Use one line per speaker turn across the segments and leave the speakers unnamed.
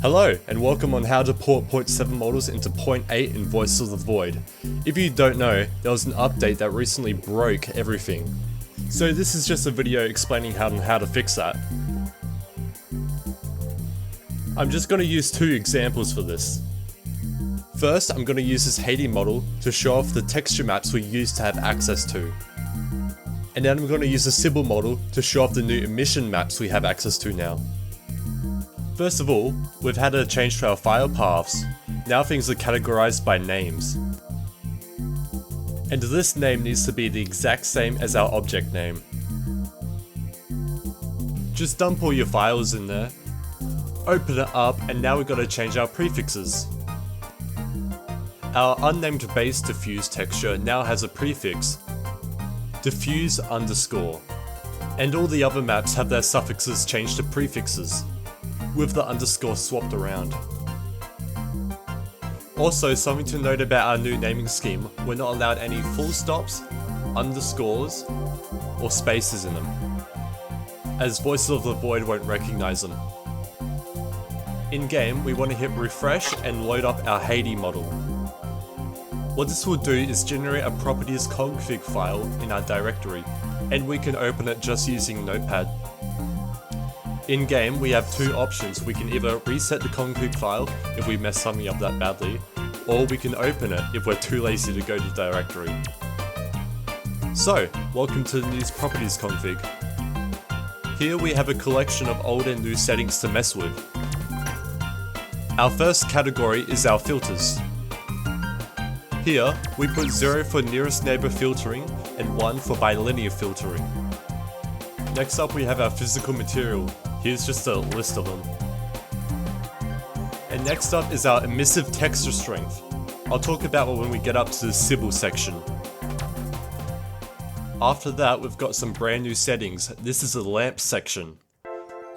Hello, and welcome on how to port 0.7 models into 0.8 in Voice of the Void. If you don't know, there was an update that recently broke everything. So this is just a video explaining how to fix that. I'm just going to use two examples for this. First, I'm going to use this Haiti model to show off the texture maps we used to have access to. And then I'm going to use the Sybil model to show off the new emission maps we have access to now. First of all, we've had a change to our file paths. Now things are categorized by names. And this name needs to be the exact same as our object name. Just dump all your files in there, open it up, and now we've got to change our prefixes. Our unnamed base diffuse texture now has a prefix, diffuse underscore, and all the other maps have their suffixes changed to prefixes, with the underscore swapped around. Also, something to note about our new naming scheme, we're not allowed any full stops, underscores, or spaces in them, as Voice of the Void won't recognize them. In game, we want to hit refresh and load up our Haiti model. What this will do is generate a properties config file in our directory, and we can open it just using Notepad. In game, we have two options. We can either reset the config file if we mess something up that badly, or we can open it if we're too lazy to go to the directory. So, welcome to the new properties config. Here we have a collection of old and new settings to mess with. Our first category is our filters. Here, we put 0 for nearest neighbor filtering and 1 for bilinear filtering. Next up we have our physical material. Here's just a list of them. And next up is our emissive texture strength. I'll talk about it when we get up to the Sybil section. After that, we've got some brand new settings. This is the lamp section.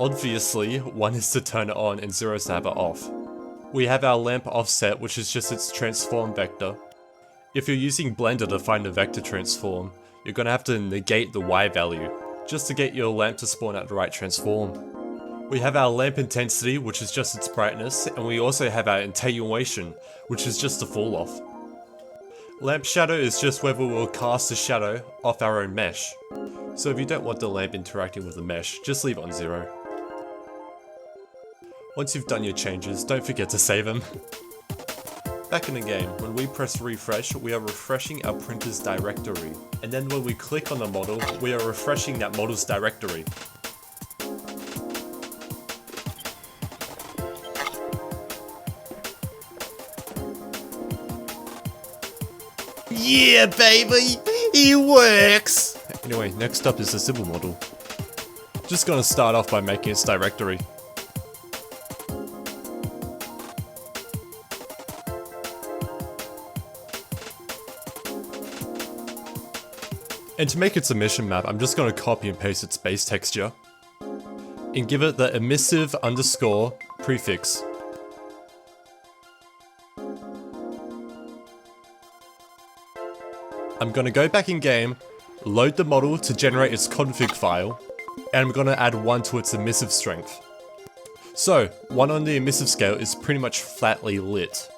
Obviously, 1 is to turn it on and 0 is to have it off. We have our lamp offset, which is just its transform vector. If you're using Blender to find a vector transform, you're going to have to negate the Y value, just to get your lamp to spawn at the right transform. We have our lamp intensity, which is just its brightness, and we also have our attenuation, which is just the fall off. Lamp shadow is just whether we'll cast a shadow off our own mesh. So if you don't want the lamp interacting with the mesh, just leave it on 0. Once you've done your changes, don't forget to save them. Back in the game, when we press refresh, we are refreshing our printer's directory. And then when we click on the model, we are refreshing that model's directory.
Yeah, baby! It works!
Anyway, next up is the Sybil model. Just gonna start off by making its directory. And to make its emission map, I'm just going to copy and paste its base texture and give it the emissive underscore prefix. I'm going to go back in game, load the model to generate its config file, and I'm going to add 1 to its emissive strength. So, 1 on the emissive scale is pretty much flatly lit,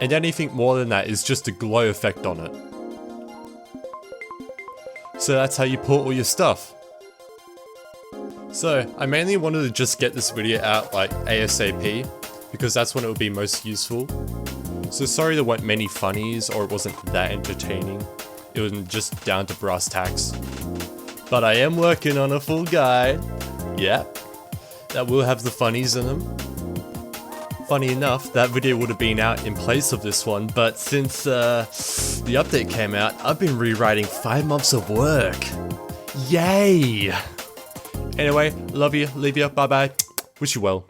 and anything more than that is just a glow effect on it. So that's how you port all your stuff. So I mainly wanted to just get this video out like ASAP, because that's when it would be most useful. So sorry there weren't many funnies or it wasn't that entertaining. It was just down to brass tacks. But I am working on a full guide. Yeah, that will have the funnies in them. Funny enough, that video would have been out in place of this one, but since the update came out, I've been rewriting 5 months of work. Yay! Anyway, love you, leave you, bye bye, wish you well.